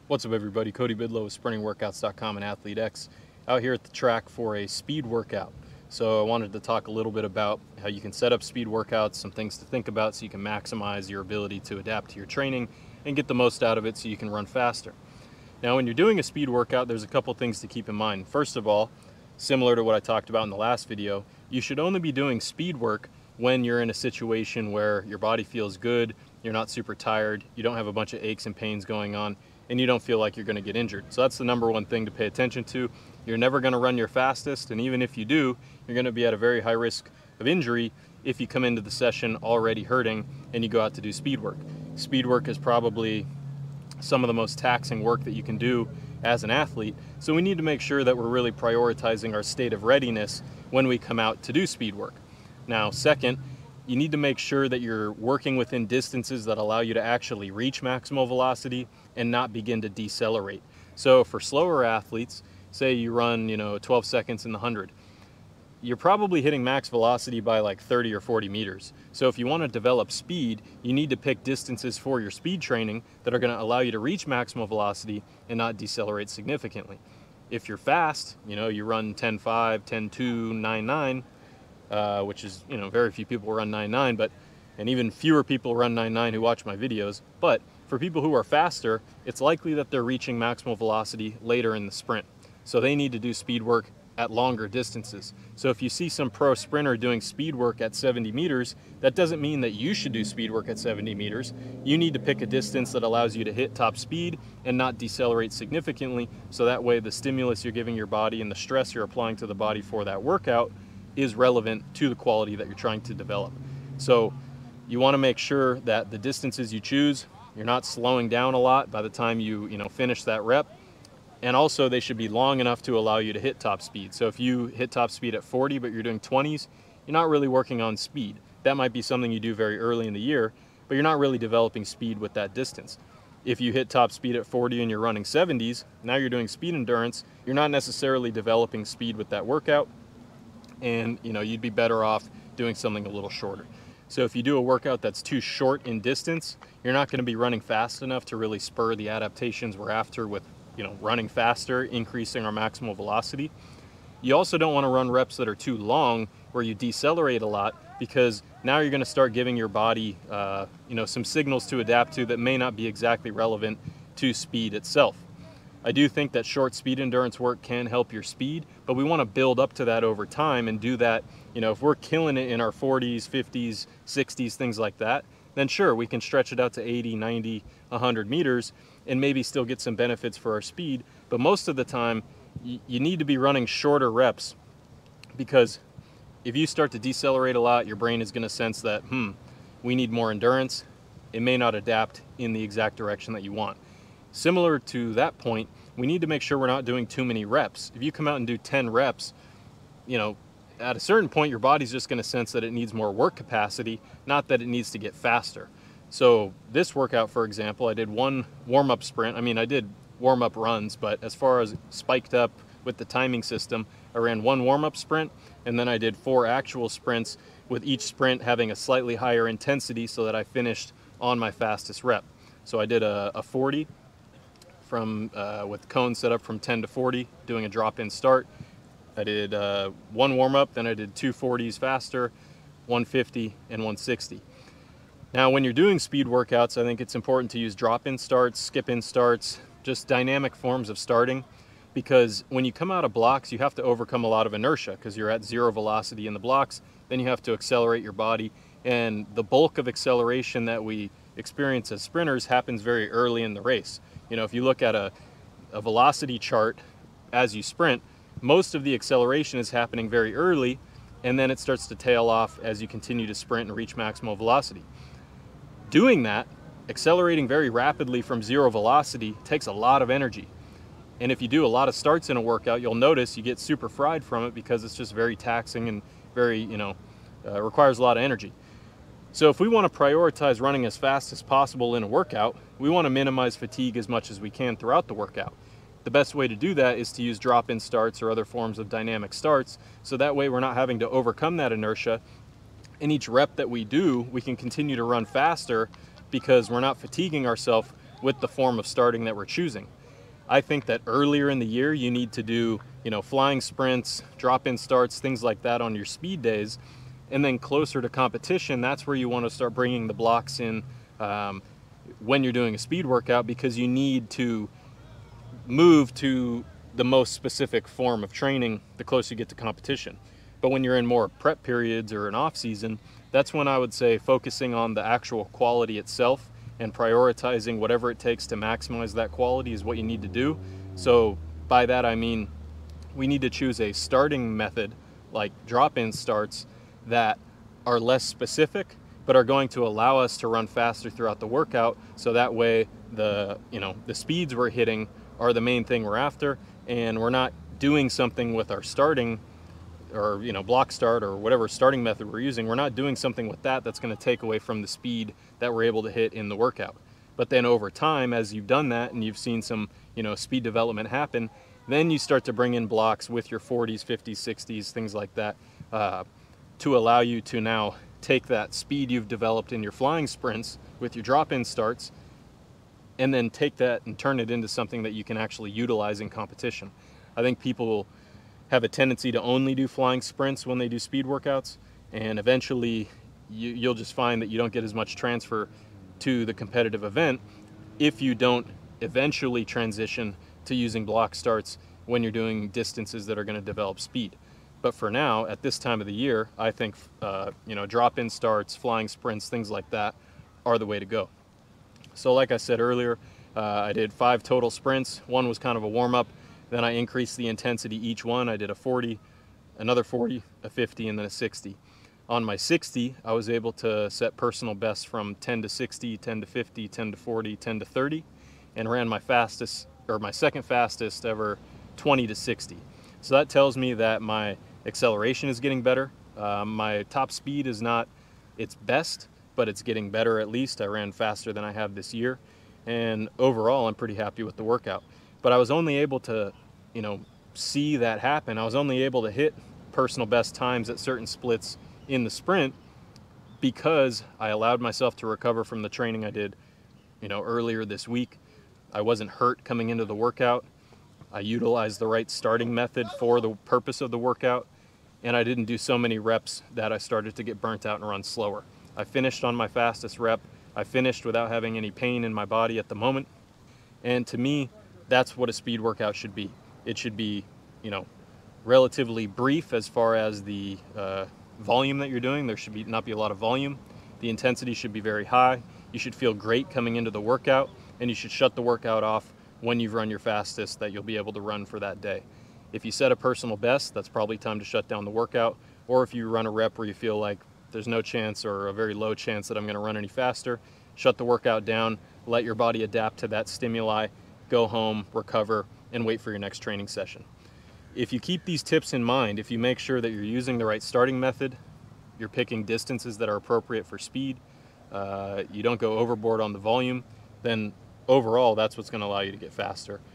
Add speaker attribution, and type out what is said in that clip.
Speaker 1: What's up everybody, Cody Bidlow with SprintingWorkouts.com and ATHLETE.X out here at the track for a speed workout. So I wanted to talk a little bit about how you can set up speed workouts, some things to think about so you can maximize your ability to adapt to your training and get the most out of it so you can run faster. Now when you're doing a speed workout, there's a couple things to keep in mind. First of all, similar to what I talked about in the last video, you should only be doing speed work when you're in a situation where your body feels good, you're not super tired, you don't have a bunch of aches and pains going on, and you don't feel like you're going to get injured. So that's the number one thing to pay attention to. You're never going to run your fastest, and even if you do, you're going to be at a very high risk of injury if you come into the session already hurting and you go out to do speed work. Speed work is probably some of the most taxing work that you can do as an athlete, so we need to make sure that we're really prioritizing our state of readiness when we come out to do speed work. Now, second, you need to make sure that you're working within distances that allow you to actually reach maximal velocity and not begin to decelerate. So for slower athletes, say you run 12 seconds in the 100, you're probably hitting max velocity by like 30 or 40 meters. So if you want to develop speed, you need to pick distances for your speed training that are going to allow you to reach maximal velocity and not decelerate significantly. If you're fast, you run 10.5, 10.2, 9.9, which is, very few people run 9.9, and even fewer people run 9.9 who watch my videos. But for people who are faster, it's likely that they're reaching maximal velocity later in the sprint. So they need to do speed work at longer distances. So if you see some pro sprinter doing speed work at 70 meters, that doesn't mean that you should do speed work at 70 meters. You need to pick a distance that allows you to hit top speed and not decelerate significantly, so that way the stimulus you're giving your body and the stress you're applying to the body for that workout is relevant to the quality that you're trying to develop. So you want to make sure that the distances you choose, you're not slowing down a lot by the time you finish that rep. And also they should be long enough to allow you to hit top speed. So if you hit top speed at 40 but you're doing 20s, you're not really working on speed. That might be something you do very early in the year, but you're not really developing speed with that distance. If you hit top speed at 40 and you're running 70s, now you're doing speed endurance, you're not necessarily developing speed with that workout, and you'd be better off doing something a little shorter. So if you do a workout that's too short in distance, you're not going to be running fast enough to really spur the adaptations we're after with running faster, increasing our maximal velocity. You also don't want to run reps that are too long where you decelerate a lot, because now you're going to start giving your body some signals to adapt to that may not be exactly relevant to speed itself. I do think that short speed endurance work can help your speed, but we want to build up to that over time and do that. If we're killing it in our 40s, 50s, 60s, things like that, then sure, we can stretch it out to 80, 90, 100 meters and maybe still get some benefits for our speed. But most of the time, you need to be running shorter reps, because if you start to decelerate a lot, your brain is going to sense that, we need more endurance. It may not adapt in the exact direction that you want. Similar to that point, we need to make sure we're not doing too many reps. If you come out and do 10 reps, at a certain point, your body's just going to sense that it needs more work capacity, not that it needs to get faster. So this workout, for example, I did one warm-up sprint. I did warm-up runs, but as far as spiked up with the timing system, I ran one warm-up sprint, and then I did 4 actual sprints, with each sprint having a slightly higher intensity so that I finished on my fastest rep. So I did a 40 with cones set up from 10 to 40, doing a drop-in start. I did one warm-up, then I did 2 40s faster, 150 and 160. Now when you're doing speed workouts, I think it's important to use drop-in starts, skip-in starts, just dynamic forms of starting, because when you come out of blocks, you have to overcome a lot of inertia because you're at 0 velocity in the blocks. Then you have to accelerate your body, and the bulk of acceleration that we experience as sprinters happens very early in the race. If you look at a velocity chart as you sprint, most of the acceleration is happening very early, and then it starts to tail off as you continue to sprint and reach maximal velocity. Doing that, accelerating very rapidly from 0 velocity, takes a lot of energy. And if you do a lot of starts in a workout, you'll notice you get super fried from it because it's just very taxing and very, requires a lot of energy. So if we want to prioritize running as fast as possible in a workout, we want to minimize fatigue as much as we can throughout the workout. The best way to do that is to use drop-in starts or other forms of dynamic starts, so that way we're not having to overcome that inertia. In each rep that we do, we can continue to run faster because we're not fatiguing ourselves with the form of starting that we're choosing. I think that earlier in the year you need to do, flying sprints, drop-in starts, things like that on your speed days. And then closer to competition, that's where you want to start bringing the blocks in when you're doing a speed workout, because you need to move to the most specific form of training the closer you get to competition. But when you're in more prep periods or an off season, that's when I would say focusing on the actual quality itself and prioritizing whatever it takes to maximize that quality is what you need to do. So by that I mean we need to choose a starting method like drop-in starts that are less specific but are going to allow us to run faster throughout the workout, so that way the speeds we're hitting are the main thing we're after, and we're not doing something with our starting or block start or whatever starting method we're using. We're not doing something with that's going to take away from the speed that we're able to hit in the workout. But then over time, as you've done that and you've seen some speed development happen, then you start to bring in blocks with your 40s, 50s, 60s, things like that, to allow you to now take that speed you've developed in your flying sprints with your drop-in starts, and then take that and turn it into something that you can actually utilize in competition. I think people have a tendency to only do flying sprints when they do speed workouts, and eventually you'll just find that you don't get as much transfer to the competitive event if you don't eventually transition to using block starts when you're doing distances that are going to develop speed. But for now, at this time of the year, I think drop-in starts, flying sprints, things like that are the way to go. So like I said earlier, I did 5 total sprints. One was kind of a warm-up. Then I increased the intensity each one. I did a 40, another 40, a 50, and then a 60. On my 60, I was able to set personal bests from 10 to 60, 10 to 50, 10 to 40, 10 to 30, and ran my fastest, or my second fastest ever, 20 to 60. So that tells me that my acceleration is getting better. My top speed is not its best, but it's getting better at least. I ran faster than I have this year. And overall, I'm pretty happy with the workout. But I was only able to, see that happen. I was only able to hit personal best times at certain splits in the sprint because I allowed myself to recover from the training I did, earlier this week. I wasn't hurt coming into the workout. I utilized the right starting method for the purpose of the workout, and I didn't do so many reps that I started to get burnt out and run slower. I finished on my fastest rep. I finished without having any pain in my body at the moment. And to me, that's what a speed workout should be. It should be, relatively brief as far as the volume that you're doing. There should not be a lot of volume. The intensity should be very high. You should feel great coming into the workout, and you should shut the workout off when you've run your fastest that you'll be able to run for that day. If you set a personal best, that's probably time to shut down the workout. Or if you run a rep where you feel like there's no chance or a very low chance that I'm going to run any faster, shut the workout down, let your body adapt to that stimuli, go home, recover, and wait for your next training session. If you keep these tips in mind, if you make sure that you're using the right starting method, you're picking distances that are appropriate for speed, you don't go overboard on the volume, then overall that's what's going to allow you to get faster.